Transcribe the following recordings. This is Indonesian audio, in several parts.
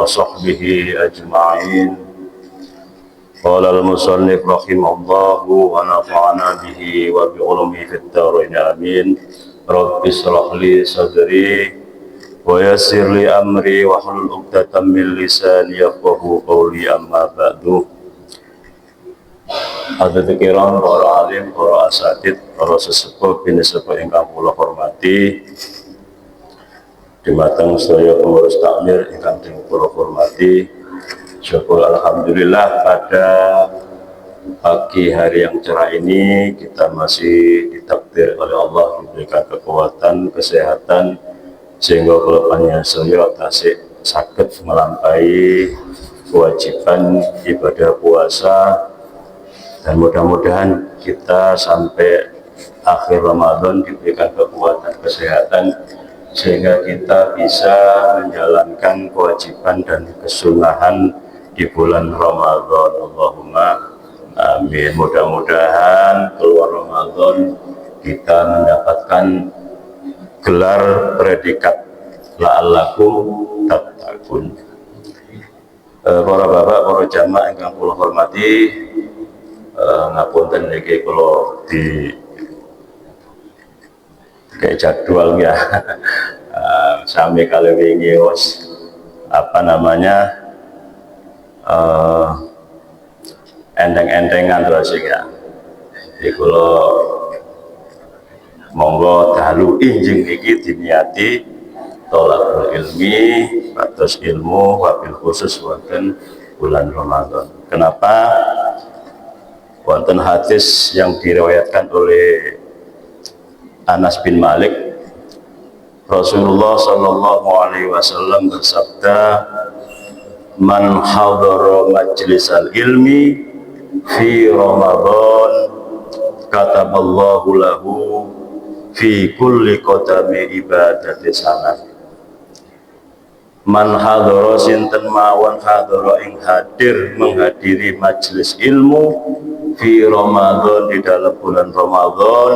وصحبه أجمعين. قال المصنف رحمه الله ونفعنا به وبعلومه في الدارين آمين. رب اشرح لي صدري ويسر لي أمري واحلل عقدة من لساني يفقهوا قولي. أما بعد. Hadirin kiram, para alim, para asatid, para sesepuh bini sepuh ingkang kula hormati, dumateng sedaya pengurus takmir ingkang kula hormati. Syukur alhamdulillah pada pagi hari yang cerah ini kita masih ditakdir oleh Allah diberikan kekuatan, kesehatan, sehingga kedepannya saya tasik sakit melampaui kewajiban ibadah puasa. Dan mudah-mudahan kita sampai akhir Ramadan diberikan kekuatan kesehatan sehingga kita bisa menjalankan kewajiban dan kesunahan di bulan Ramadan. Allahumma amin. Mudah-mudahan keluar Ramadan kita mendapatkan gelar predikat la'allakum tattaqun. Para bapak, para jamaah yang kula hormati, ngapunten niki kula di kayak jadwal ya. Sami kali wingi wis endeng-endengan terus ya. Jadi kula monggo dalu injing niki diniati thalabul ilmi, atas ilmu wabil khusus wonten bulan Ramadan. Kenapa? Wonten hadis yang diriwayatkan oleh Anas bin Malik, Rasulullah Shallallahu Alaihi Wasallam bersabda, "Man hadara majlisal ilmi fi Ramadan, kataballahu lahu fi kulli qadami ibadati sanah." Man hadara sinten mawon hadara ing hadir menghadiri majelis ilmu fi Ramadan, di dalam bulan Ramadan,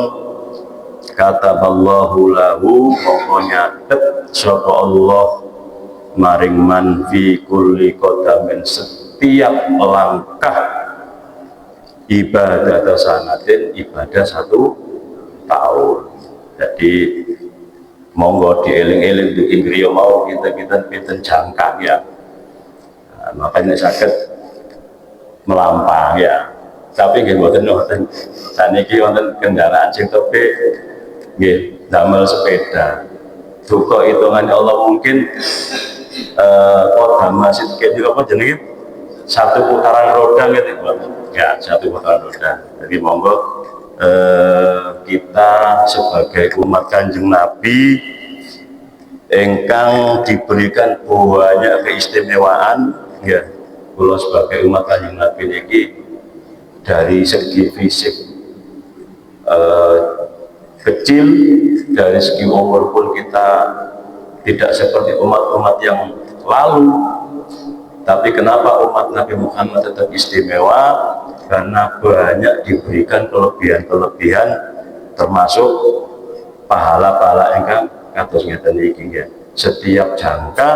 kataballahu lahu, pokoknya sapa Allah maring man fi kulli qadamin, setiap langkah ibadah sanatin, ibadah 1 tahun. Jadi monggo dieling-eling bikin griya mau kita jangkang ya. Nah, makanya sakit melampang ya. Tapi nggih mboten wonten saniki wonten kendaraan sing tepe nggih damel sepeda. Duka hitungannya Allah mungkin kodam masjid kayak apa jenenge? 1 putaran roda gitu ya, 1 putaran roda. Jadi monggo kita sebagai umat Kanjeng Nabi engkang diberikan banyak keistimewaan ya. Kula sebagai umat Kanjeng Nabi niki dari segi fisik kecil, dari segi umur pun kita tidak seperti umat-umat yang lalu. Tapi kenapa umat Nabi Muhammad tetap istimewa? Karena banyak diberikan kelebihan-kelebihan, termasuk pahala-pahala ingkang kados ngeten iki ya. Setiap jangka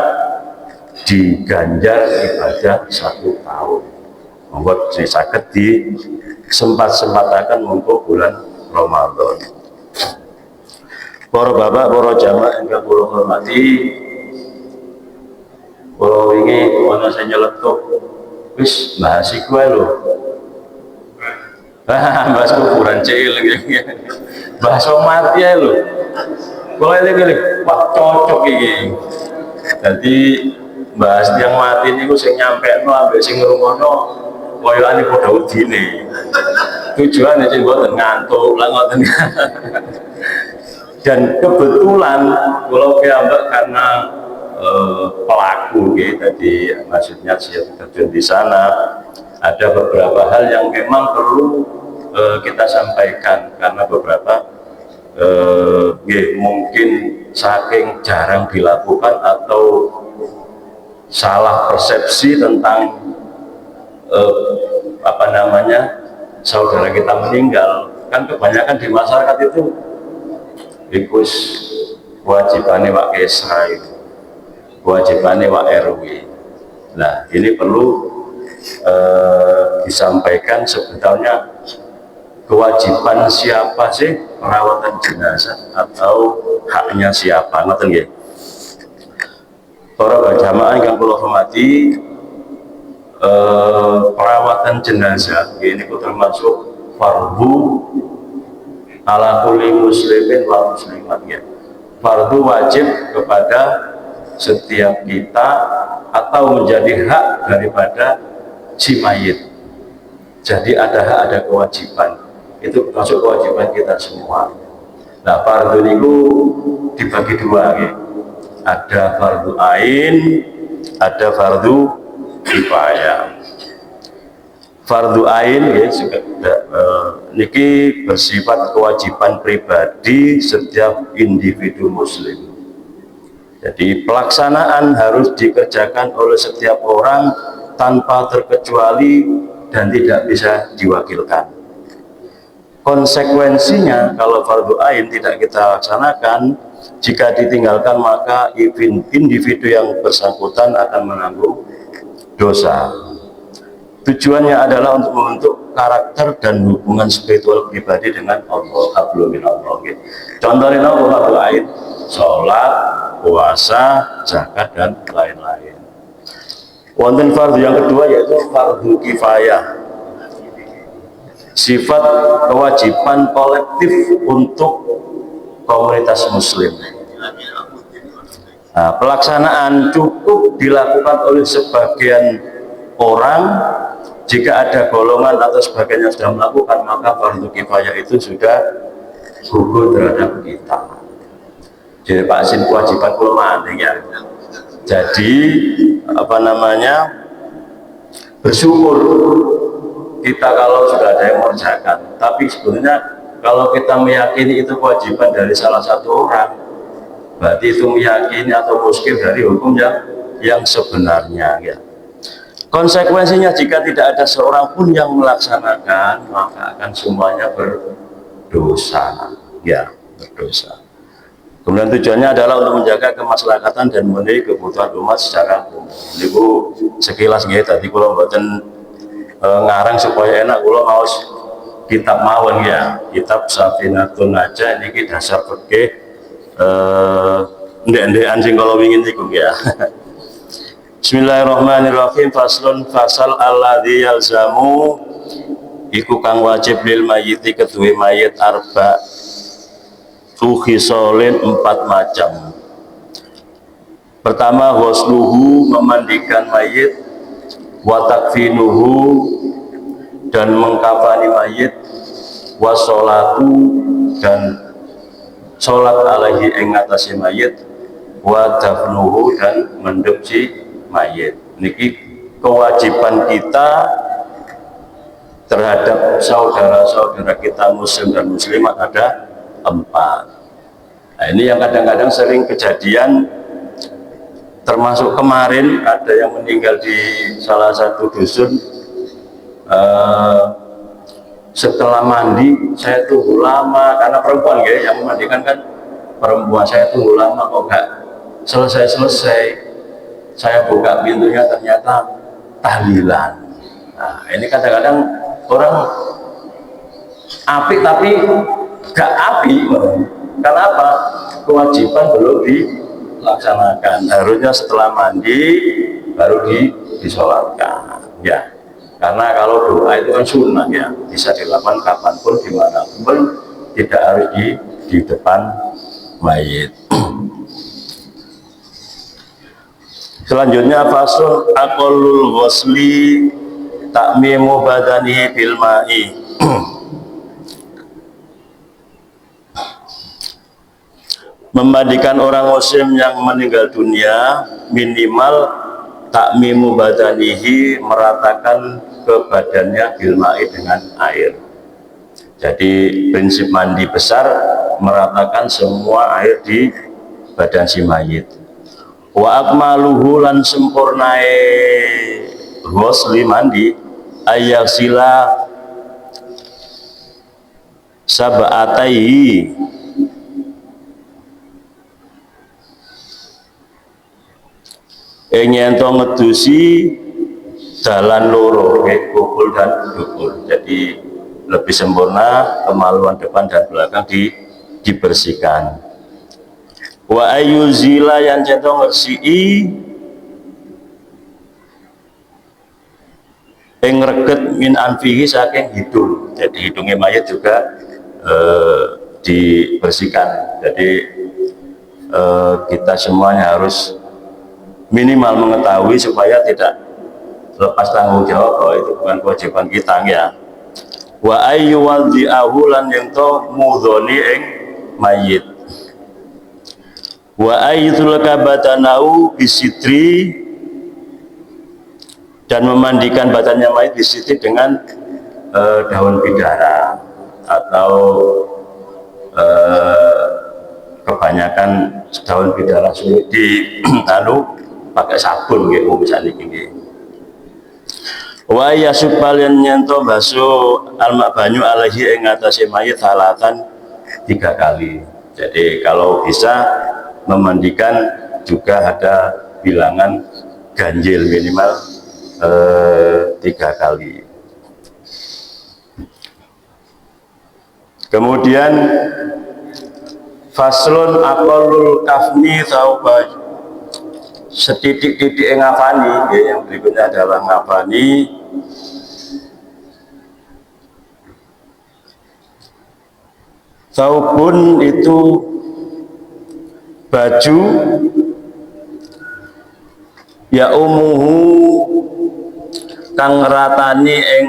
diganjar ibadah 1 tahun. Membuat saya sakit di sempat-sempatakan monggo bulan Ramadan. Para bapak, para jamaah yang kula hormati, kalau ini mana saya nyeletuk wis bahas iku ae lho. Bahas kuburan cil bahas mati ae lho. Kalau ini wah cocok iki. Jadi bahas yang mati niku sing nyampekno ambek sing ngrungokno koyoane padha udine. Tujuane sing mboten ngantuk lah ngoten. Dan kebetulan kula piyambak karena pelaku gitu, jadi maksudnya siap terjun di sana, ada beberapa hal yang memang perlu kita sampaikan karena beberapa mungkin saking jarang dilakukan atau salah persepsi tentang saudara kita meninggal. Kan kebanyakan di masyarakat itu ikus kewajibannya Wak Kesra, kewajibannya Wak RW. Nah, ini perlu disampaikan sebetulnya kewajiban siapa sih perawatan jenazah atau haknya siapa. Ngoten nggih. Para jamaah yang kula hormati, perawatan jenazah ini termasuk fardu ala kulli muslimin wa muslimat ya. Fardu wajib kepada setiap kita atau menjadi hak daripada si mayit. Jadi ada hak, ada kewajiban. Itu termasuk kewajiban kita semua. Nah, fardu itu dibagi dua ya. Ada fardu ain, ada fardu kifayah. Fardu ain ya, niki bersifat kewajiban pribadi setiap individu muslim. Jadi pelaksanaan harus dikerjakan oleh setiap orang tanpa terkecuali dan tidak bisa diwakilkan. Konsekuensinya kalau fardu ain tidak kita laksanakan, jika ditinggalkan maka individu yang bersangkutan akan menanggung dosa. Tujuannya adalah untuk membentuk karakter dan hubungan spiritual pribadi dengan Allah. Hablum minallah. Contohnya fardu ain, sholat, puasa, zakat dan lain-lain. Wonten fardu yang kedua yaitu fardu kifayah. Sifat kewajiban kolektif untuk komunitas muslim. Nah, pelaksanaan cukup dilakukan oleh sebagian orang. Jika ada golongan atau sebagian yang sudah melakukan, maka fardu kifayah itu sudah gugur terhadap kita. Jadi Pak Sin kewajiban kula ya. Jadi bersyukur kita kalau sudah ada yang mengerjakan. Tapi sebenarnya kalau kita meyakini itu kewajiban dari salah satu orang, berarti itu meyakini atau muskil dari hukum yang sebenarnya ya. Konsekuensinya jika tidak ada seorang pun yang melaksanakan, maka akan semuanya berdosa ya, berdosa. Kemudian tujuannya adalah untuk menjaga kemaslahatan dan memenuhi kebutuhan umat secara umum. Niku sekilas nggih, tadi kula mboten ngarang supaya enak, kula mau kitab mawon ya, kitab Safinatun Najah niki dasar fikih ndek-ndekan sing kala wingi niku ya. Bismillahirrahmanirrahim. Faslun fasal alladzi yalzamu iku kang wajib lil mayyiti kedue mayit arba khisalin 4 macam. Pertama, ghusluhu memandikan mayit, wa takfinuhu dan mengkafani mayit, wa sholatu dan sholat alaihi ing atase mayit, wa dafnuhu dan mendep si mayit. Niki kewajiban kita terhadap saudara-saudara kita muslim dan muslimat ada 4. Nah, ini yang kadang-kadang sering kejadian, termasuk kemarin ada yang meninggal di salah satu dusun. Setelah mandi saya tunggu lama, karena perempuan ya yang memandikan kan perempuan, saya tunggu lama kok nggak selesai-selesai. Saya buka pintunya ternyata tahlilan. Nah, ini kadang-kadang orang apik tapi gak api. Kenapa? Kewajiban belum dilaksanakan. Harusnya setelah mandi baru disolatkan ya. Karena kalau doa itu kan sunnah ya, bisa dilakukan kapanpun, dimanapun, tidak harus di depan mayit. Selanjutnya fasul aqallul ghusli ta'mimu badani bil ma'i. Memandikan orang muslim yang meninggal dunia, minimal takmimu badanihi, meratakan ke badannya bil ma'i dengan air. Jadi prinsip mandi besar meratakan semua air di badan si mayit. Wa akmaluhu lan sempurnae ghusli mandi ayaksila sab'ataihi yen to ngedusi dalan loro, kubul dan dubur. Jadi lebih sempurna, kemaluan depan dan belakang dibersihkan. Wa ayyuzila yang centong ngersii ing reget min anfihi saking hidung. Jadi hidungnya mayat juga dibersihkan. Jadi kita semuanya harus minimal mengetahui supaya tidak lepas tanggung jawab bahwa itu bukan kewajiban kita ya. Wa ayyuwadhi'ahu lan yang to mudhoni ing mayit. Wa ayyutul kabatanahu bisidri, dan memandikan badannya mayit bisidri dengan daun bidara, atau kebanyakan daun bidara sulit di pakai sabun gitu misalnya gini. Wa yasupalian nyanto baso almak banyu alaihi ing atase mayit salatan 3 kali. Jadi kalau bisa memandikan juga ada bilangan ganjil minimal 3 kali. Kemudian faslun aqallul kafni sauba, setitik-titik ngafani ya, yang berikutnya adalah ngafani. Saubun itu baju, ya umuhu kang ratani ing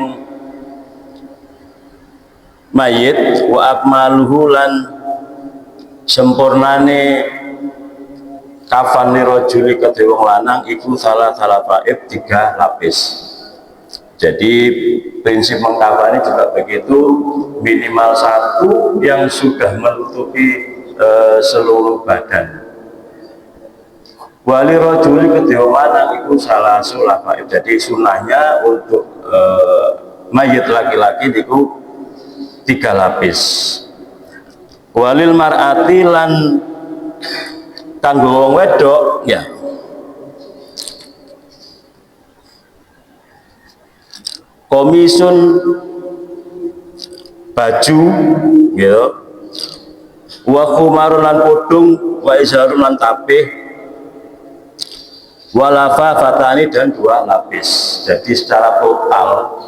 mayit, wa akmaluhu lan sempurnane kafan lirojuli kedhe wong lanang iku salah faib 3 lapis. Jadi prinsip mengkafani juga begitu, minimal 1 yang sudah menutupi seluruh badan. Wali rojuli kedhe wong lanang iku salah faib. Jadi sunahnya untuk mayit laki-laki itu 3 lapis. Walil mar'ati lan kanggo wong wedok ya komisun baju gitu, wa khumarun lan podung, wa izharun lan tapih, walafa fatani dan 2 lapis. Jadi secara total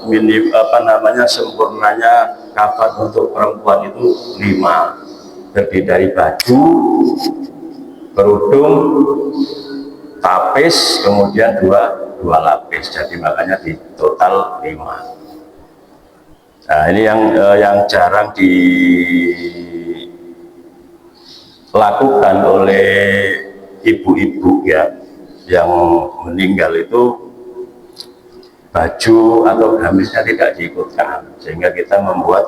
sempurnanya kafan untuk perempuan itu 5, terdiri dari baju, kerudung, tapis, kemudian 2 lapis. Jadi makanya di total 5. Nah ini yang jarang dilakukan oleh ibu-ibu ya, yang meninggal itu baju atau gamisnya tidak diikutkan, sehingga kita membuat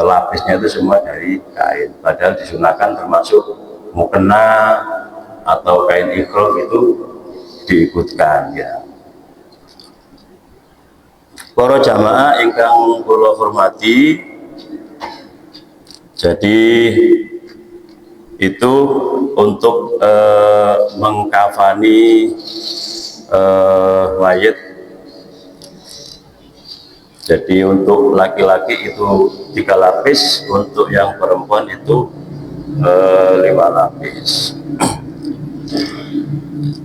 lapisnya itu semua dari kain, padahal disunahkan termasuk mukena atau kain ikhram itu diikutkan ya. Para jamaah ingkang kula hormati, jadi itu untuk mengkafani mayit. Jadi untuk laki-laki itu 3 lapis, untuk yang perempuan itu 5 lapis.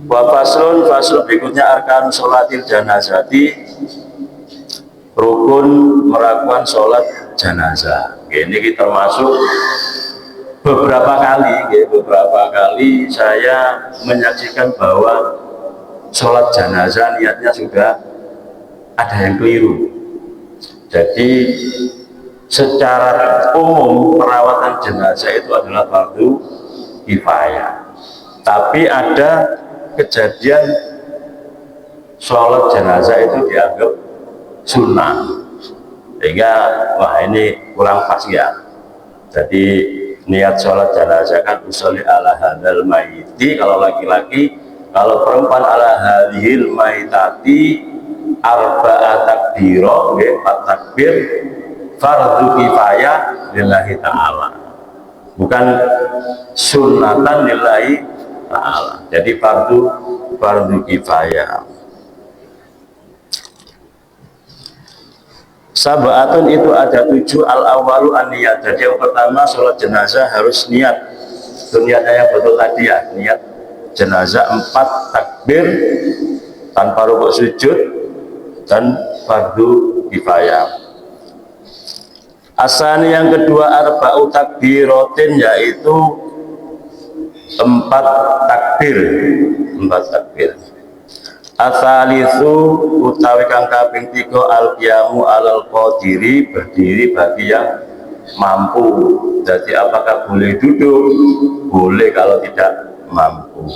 Wa faslun berikutnya arkan sholatil janazati, rukun melakukan sholat jenazah. Ini kita termasuk beberapa kali saya menyaksikan bahwa sholat jenazah niatnya sudah ada yang keliru. Jadi secara umum perawatan jenazah itu adalah fardu kifayah, tapi ada kejadian sholat jenazah itu dianggap sunnah, sehingga wah ini kurang pas ya. Jadi niat sholat jenazah kan usolli ala hadal mayiti kalau laki-laki, kalau perempuan ala hadhil mayitati arba'at takbiro, 4 takbir, fardu kifayah lillahi ta'ala, bukan sunnatan lillahi ta'ala. Jadi fardu fardu kifayah. Sabaatun itu ada 7. Al awalu an niat. Jadi yang pertama sholat jenazah harus niat. Itu niatnya yang betul tadi ya, niat jenazah. 4 takbir tanpa rukuk sujud dan fardu kifayah. Asani yang kedua arba'u takbiratin, yaitu 4 takbir. 4 takbir. Asalisu utawi kang kaping 3 al-qiyamu alal qadiri, berdiri bagi yang mampu. Jadi apakah boleh duduk? Boleh kalau tidak mampu.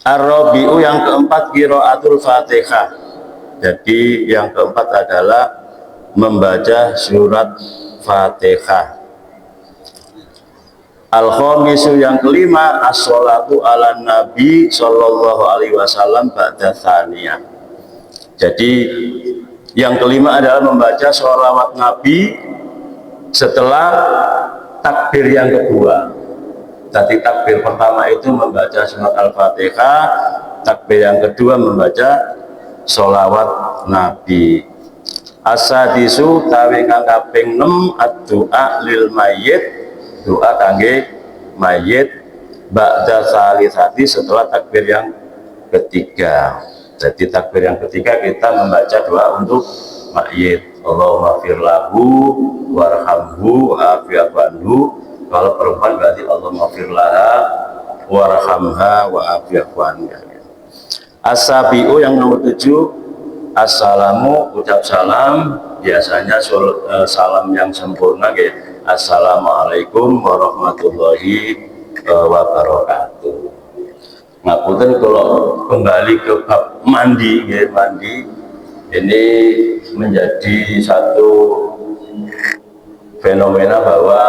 Ar-rabi'u yang keempat qiraatul Fatihah. Jadi yang keempat adalah membaca surat Fatihah. Al-khamisu yang kelima as-sholatu ala nabi sallallahu alaihi wasallam ba'da tsaniyah. Jadi yang kelima adalah membaca sholawat nabi setelah takbir yang kedua. Tadi takbir pertama itu membaca surat Al-Fatihah, takbir yang kedua membaca sholawat nabi. Asadisu tawi kang kaping 6 ad-du'a lil mayyit, doa kangge mayit ba'da salisati, setelah takbir yang ketiga. Jadi takbir yang ketiga kita membaca doa untuk mayit. Allahumma fir lahu warhamhu wa'afi'afu anhu. Kalau perempuan berarti Allahumma fir laha warhamha wa'afi'afu anha. As-sabi'u yang nomor 7 assalamu, ucap salam. Biasanya salam yang sempurna gitu. Assalamualaikum warahmatullahi wabarakatuh. Ngapunten kalau kembali ke bab mandi, ya, mandi ini menjadi satu fenomena bahwa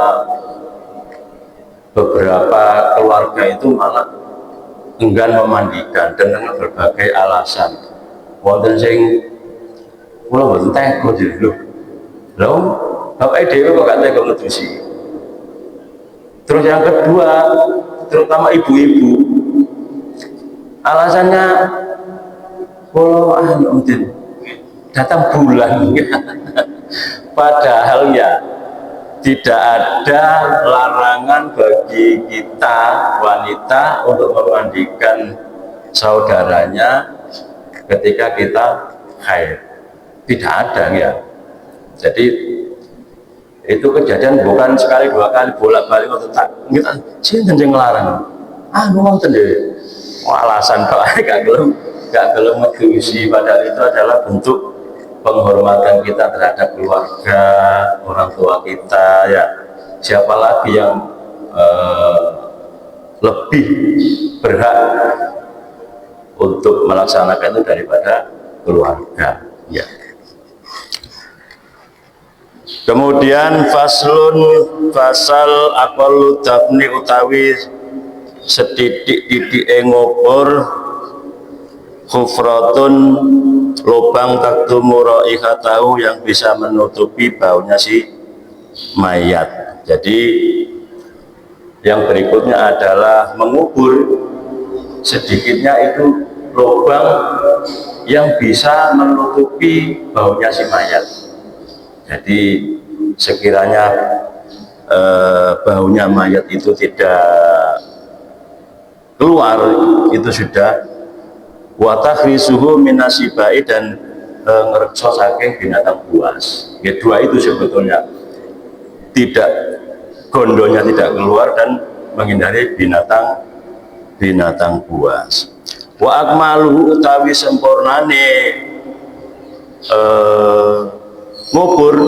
beberapa keluarga itu malah enggan memandikan dan dengan berbagai alasan. Wonten sing kula mboten tega lho. Lho, bapak dewe kok gak tega ngedusi. Terus yang kedua, terutama ibu-ibu, alasannya kalau mungkin datang bulan. Padahal ya tidak ada larangan bagi kita wanita untuk memandikan saudaranya ketika kita haid. Tidak ada ya. Jadi itu kejadian bukan sekali dua kali, bolak-balik waktu tak kita cinta ngelarang. Nonton deh. Alasan kok gak gelem ngedusi, padahal itu adalah bentuk penghormatan kita terhadap keluarga, orang tua kita ya. Siapa lagi yang lebih berhak untuk melaksanakan itu daripada keluarga ya. Kemudian fasal aqallu dafni utawi setitik-titik ngopor khufratun, lubang taktumu raihatahu yang bisa menutupi baunya si mayat. Jadi yang berikutnya adalah mengubur, sedikitnya itu lubang yang bisa menutupi baunya si mayat. Jadi sekiranya baunya mayat itu tidak keluar, itu sudah watahrisuhu minasibai, dan ngerekso saking binatang buas. Ya, dua itu sebetulnya, tidak gondonya tidak keluar dan menghindari binatang buas. Wa akmaluhu utawi sempurnane ngubur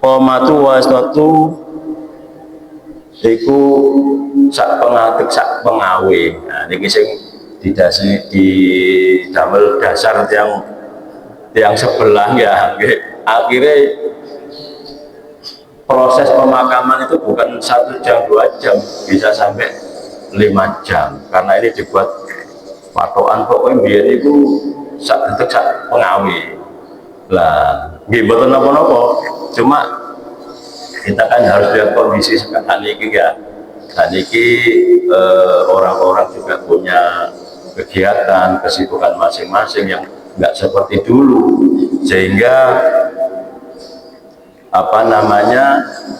qomatu wasatu iku sak pengatik sak pengawe. Nah niki sing didasari di damel dasar yang sebelah ya. Akhirnya proses pemakaman itu bukan 1 jam 2 jam, bisa sampai 5 jam, karena ini dibuat patokan pokoknya biar itu sak detik sak pengawe lah, gimana nopo-nopo. Cuma kita kan harus lihat kondisi sekarang ini ya. Dan ini orang-orang juga punya kegiatan, kesibukan masing-masing yang nggak seperti dulu, sehingga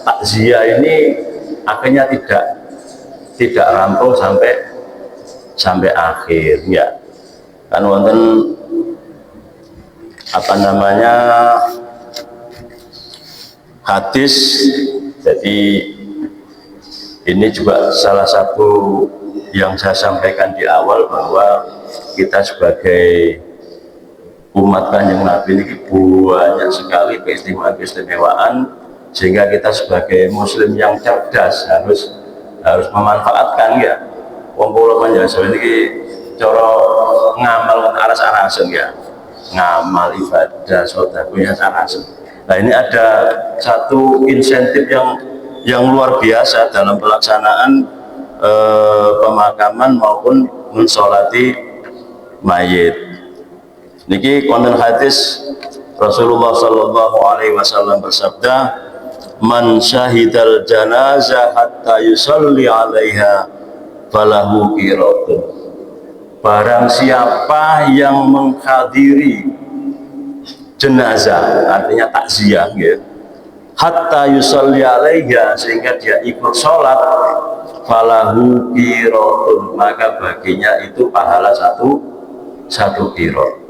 takziah ini akhirnya tidak rampung sampai akhir ya. Kan wonten hadis. Jadi ini juga salah satu yang saya sampaikan di awal, bahwa kita sebagai umat Kanjeng Nabi ini banyak sekali keistimewaan, sehingga kita sebagai muslim yang cerdas harus memanfaatkan ya. Wong kula panjenengan iki cara ngamal aras-arasen ya, ngamal ibadah sedekah ya arasen. Nah, ini ada satu insentif yang luar biasa dalam pelaksanaan pemakaman maupun mensolati mayit. Niki konten hadis Rasulullah Shallallahu Alaihi Wasallam bersabda, "Man syahidal janazah hatta yusalli alaiha falahu qiratun." Barang siapa yang menghadiri jenazah, artinya takziah ya, hatta yusalli alaiha, sehingga dia ikut sholat, falahu qiratun, maka baginya itu pahala satu qirat.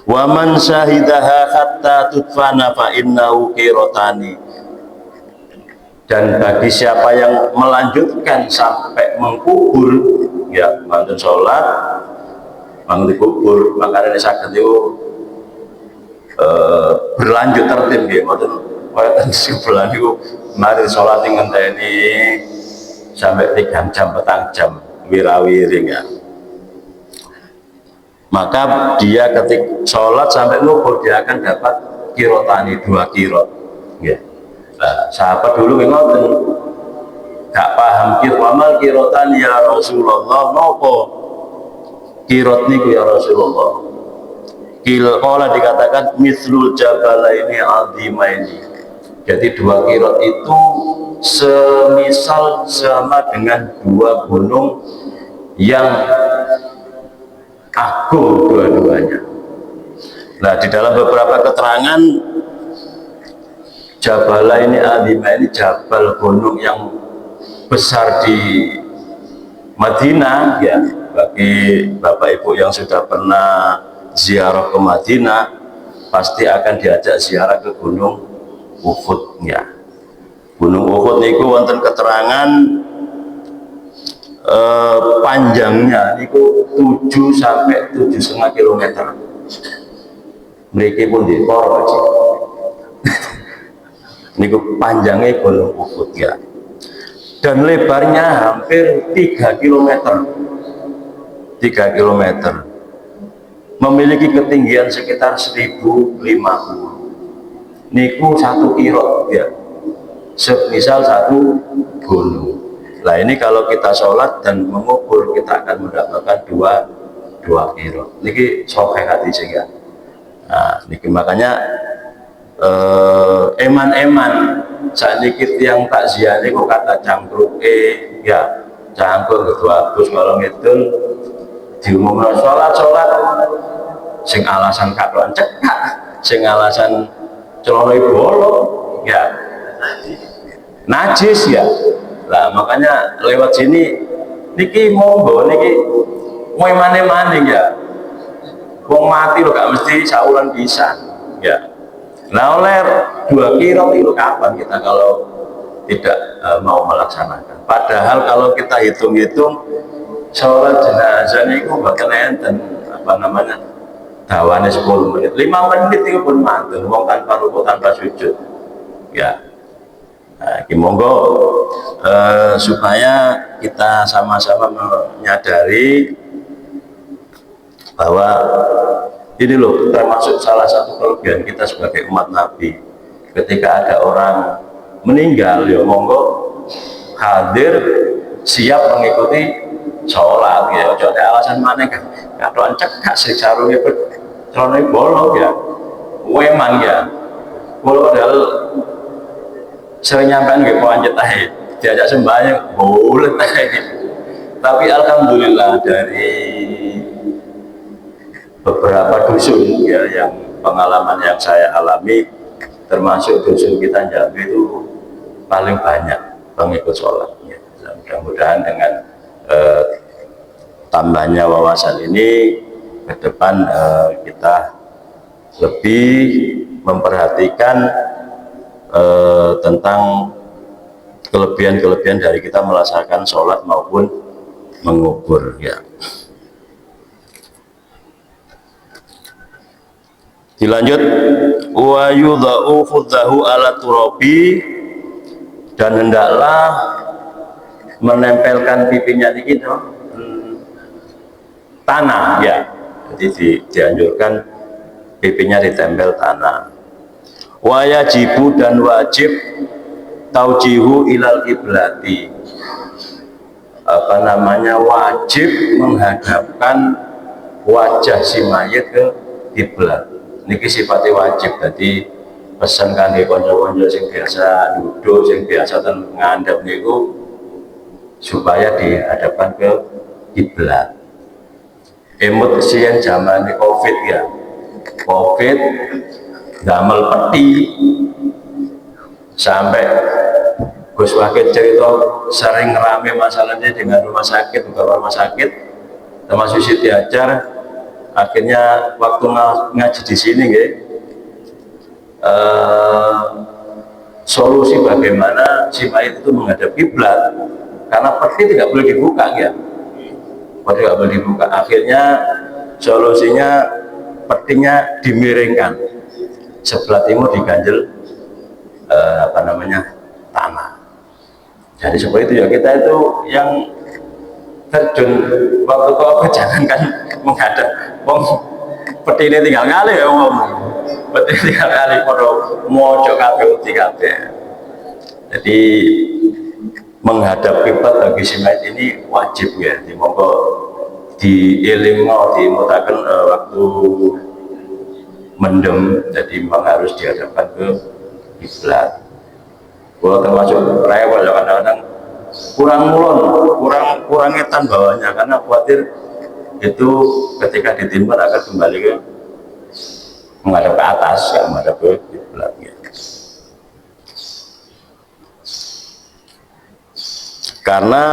Wa man syahidaha hatta tudfana fa innahu qiratani, dan bagi siapa yang melanjutkan sampai mengkubur ya, mantun sholat manggung dikubur, maka ini saged itu berlanjut tertib ya, mantun wonten sebelah niku mari sholat ngenteni sampai 3 jam 4 jam wirawiri ya. Maka dia ketika sholat sampai lubur, dia akan dapat kirotani, 2 kirot ya. Nah, sahabat dulu ngoten gak paham wamal kirotani ya Rasulullah, nopo kirot niku ya Rasulullah. Qala dikatakan mithlul jabalaini azimaini, jadi 2 kirot itu semisal sama dengan 2 gunung yang agung dua-duanya. Nah, di dalam beberapa keterangan, Jabala ini Azimah ini jabal gunung yang besar di Madinah ya. Bagi Bapak Ibu yang sudah pernah ziarah ke Madinah, pasti akan diajak ziarah ke Gunung Uhud ya. Gunung Uhud niku wonten keterangan panjangnya niku 7 sampai 7,5 km. Mriki pun di Koroji. Niku panjangnya Gunung Uhud ya. Dan lebarnya hampir 3 km. 3 km. Memiliki ketinggian sekitar 1050. Niku 1 kilo ya. Semisal 1 gunung. Nah, ini kalau kita sholat dan mengubur, kita akan mendapatkan 2 kilo. Niki sahih hadis ya. Nah, niki makanya eman-eman saat niki yang takziah niku kata cangkruke ya, cangkruk itu bagus kalau ngidul diumumkan sholat sing alasan katoan cekak, sing alasan celana bolong ya, najis ya. Nah, makanya lewat sini niki monggo niki mau mane-mane ya. Wong mati lo gak mesti saulan pisan ya. Nah, oleh 2 kilo itu kapan kita kalau tidak mau melaksanakan? Padahal kalau kita hitung-hitung sholat jenazah niku bakal enten dawane 10 menit, 5 menit itu pun mantul, wong tanpa rukuk tanpa sujud ya. Nah, monggo supaya kita sama-sama menyadari bahwa ini loh termasuk salah satu kelebihan kita sebagai umat Nabi. Ketika ada orang meninggal ya monggo hadir siap mengikuti sholat ya. Ojo ada alasan mana kan katoan cekak sing sarunge celana bolong ya, weman ya. Kalau padahal sering nyampean nggih pancet ae diajak sembahyang boleh. Tapi alhamdulillah dari beberapa dusun ya, yang pengalaman yang saya alami, termasuk dusun kita Jambi itu paling banyak pengikut sholatnya. Mudah-mudahan dengan tambahnya wawasan ini ke depan kita lebih memperhatikan tentang kelebihan-kelebihan dari kita melaksanakan sholat maupun mengubur ya. Dilanjut, wa yudha'u khudzahu ala turabi, dan hendaklah menempelkan pipinya di tanah ya. Jadi dianjurkan pipinya ditempel tanah. Wa yajibu, dan wajib taujihu ilal kiblati, wajib menghadapkan wajah si mayit ke kiblat. Niki sifatnya wajib. Jadi pesan kangge kanca-kanca sing biasa duduk, sing biasa ngandhap niku supaya dihadapkan ke kiblat. Emut siang zaman Covid ya, Covid damel peti sampai Gus Wakil cerita sering rame masalahnya dengan rumah sakit, beberapa rumah sakit termasuk Siti Hajar. Akhirnya waktu ngaji di sini solusi bagaimana si mayit itu menghadap kiblat, karena peti tidak boleh dibuka ya, peti tidak boleh dibuka. Akhirnya solusinya petinya dimiringkan, sebelah timur diganjel tanah. Jadi seperti itu ya, kita itu yang terjun waktu Covid jangankan menghadap, peti ini tinggal ngalih ya, peti tinggal ngalih pada mojok kabeh. Jadi menghadap kiblat bagi si mayit ini wajib ya, monggo diilingo dimutaken waktu mendem, jadi memang harus dihadapkan ke kiblat. Kalau termasuk rewel ya, kadang-kadang kurang mulon, kurang ngetan bawahnya, karena khawatir itu ketika ditimpa akan kembali ke menghadap ke atas, ya, menghadap ke kiblat ya. Karena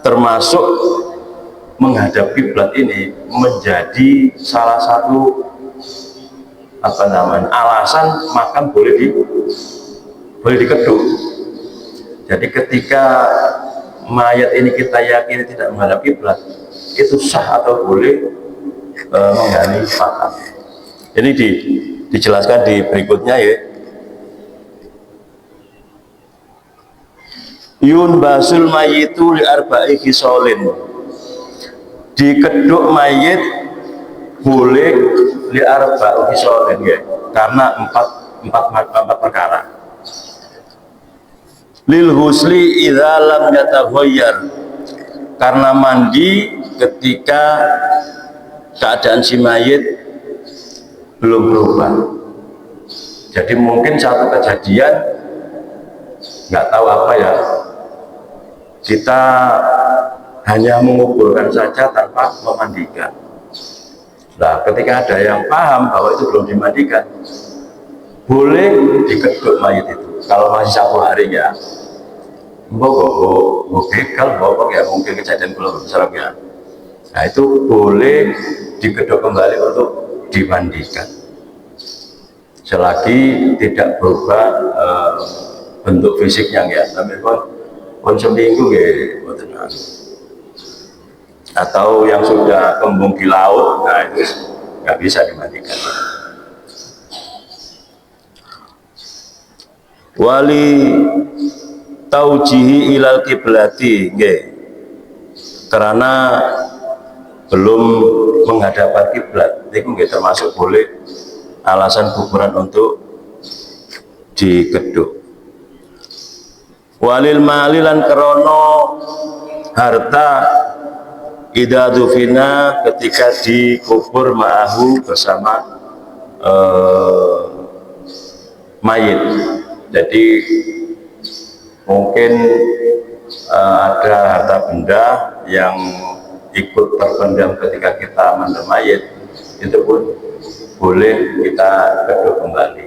termasuk menghadap kiblat ini menjadi salah satu alasan makam boleh dikeduk. Jadi ketika mayat ini kita yakini tidak menghadap kiblat, itu sah atau boleh menggali makam. Ini dijelaskan di berikutnya ya. Yun basul mayitu li arba'i khisolin, dikeduk mayit boleh li arba'i khisolin ya, karena empat perkara. Lil husli idza lam yataghayyar, karena mandi ketika keadaan si mayit belum berubah. Jadi mungkin satu kejadian nggak tahu apa ya, kita hanya menguburkan saja tanpa memandikan. Nah, ketika ada yang paham bahwa itu belum dimandikan, boleh dikeduk mayit itu. Kalau masih 1 hari ya, begal, ya mungkin kejadian belum serem ya. Nah, itu boleh dikeduk kembali untuk dimandikan, selagi tidak berubah bentuk fisiknya ya. Tapi pun seminggu ya, atau yang sudah kembung di laut, nah itu nggak bisa dimandikan. Wali taujihi ilal kiblati nggih, karena belum menghadapkan kiblat itu nggih termasuk boleh alasan kuburan untuk dikeduk. Walil malilan kerono harta idza dufina, ketika dikubur ma'ahu bersama mayit. Jadi mungkin ada harta benda yang ikut terpendam ketika kita mandi mayit, itu pun boleh kita kedua kembali.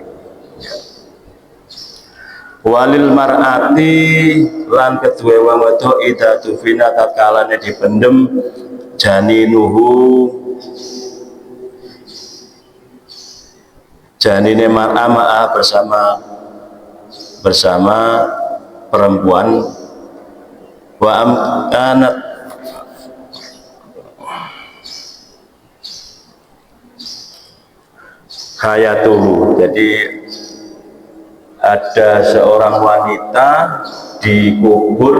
Walil mar'ati lan kedua wong wedok ida tufina tatkalane dipendem janinuhu janine mar'a bersama perempuan wa amkanat hayatuhu. Jadi ada seorang wanita dikubur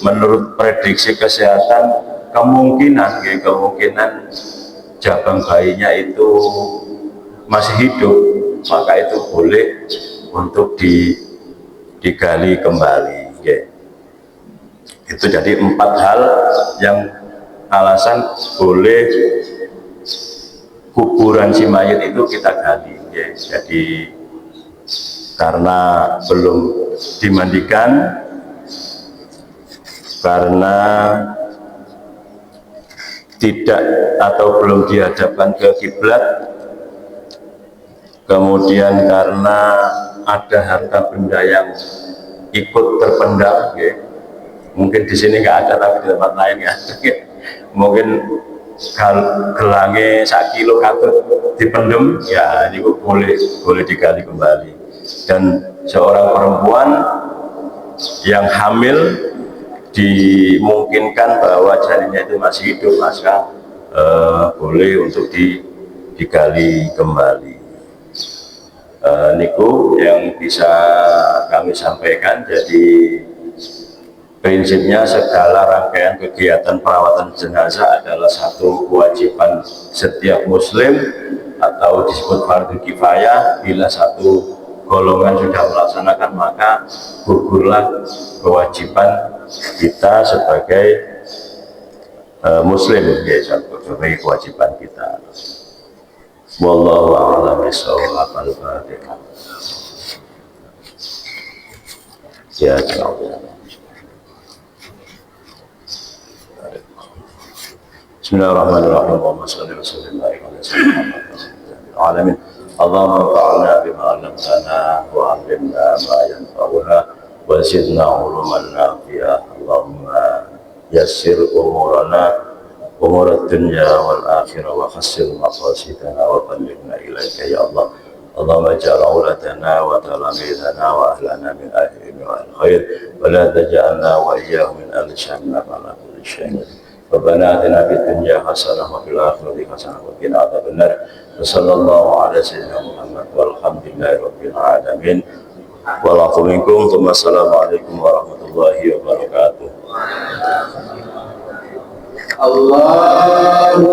menurut prediksi kesehatan kemungkinan jabang bayinya itu masih hidup, maka itu boleh untuk digali kembali. Itu jadi 4 hal yang alasan boleh kuburan si mayit itu kita gali. Jadi karena belum dimandikan, karena tidak atau belum dihadapkan ke kiblat, kemudian karena ada harta benda yang ikut terpendam, mungkin di sini nggak ada tapi di tempat lain ya, mungkin gelangnya 1 kilo katut dipendem, ya ini boleh digali kembali. Dan seorang perempuan yang hamil dimungkinkan bahwa janinnya itu masih hidup, maka boleh untuk digali kembali. Niku yang bisa kami sampaikan. Jadi prinsipnya segala rangkaian kegiatan perawatan jenazah adalah satu kewajiban setiap muslim atau disebut fardu kifayah. Bila satu golongan sudah melaksanakan, maka gugurlah kewajiban kita sebagai muslim, sebagai kewajiban kita. Wallahu a'lam bishawab. Al-Fatihah. Ya Allah. Bismillahirrahmanirrahim. Allahumma shalli wa sallim ala sayyidina Muhammad. Allahumma anfa'na bima 'allamtana wa 'allimna ma yanfa'una wa zidna 'uluman nafi'ah. Allahumma yassir umurana umur dunya wal akhirah wa khassil maqasidana wa ballighna ilaika ya Allah. Allahumma ij'al auladana wa talamidana wa ahlana min ahli wa al-khair wa la taj'alna wa iyyahum min ahli syarri ala kulli syai'in. Rabbana atina fid dunya hasanah wa fil akhirati hasanah wa qina adzabannar. Sallallahu ala sayyidina Muhammad walhamdulillahi rabbil alamin. Wassalamualaikum warahmatullahi wabarakatuh. Allah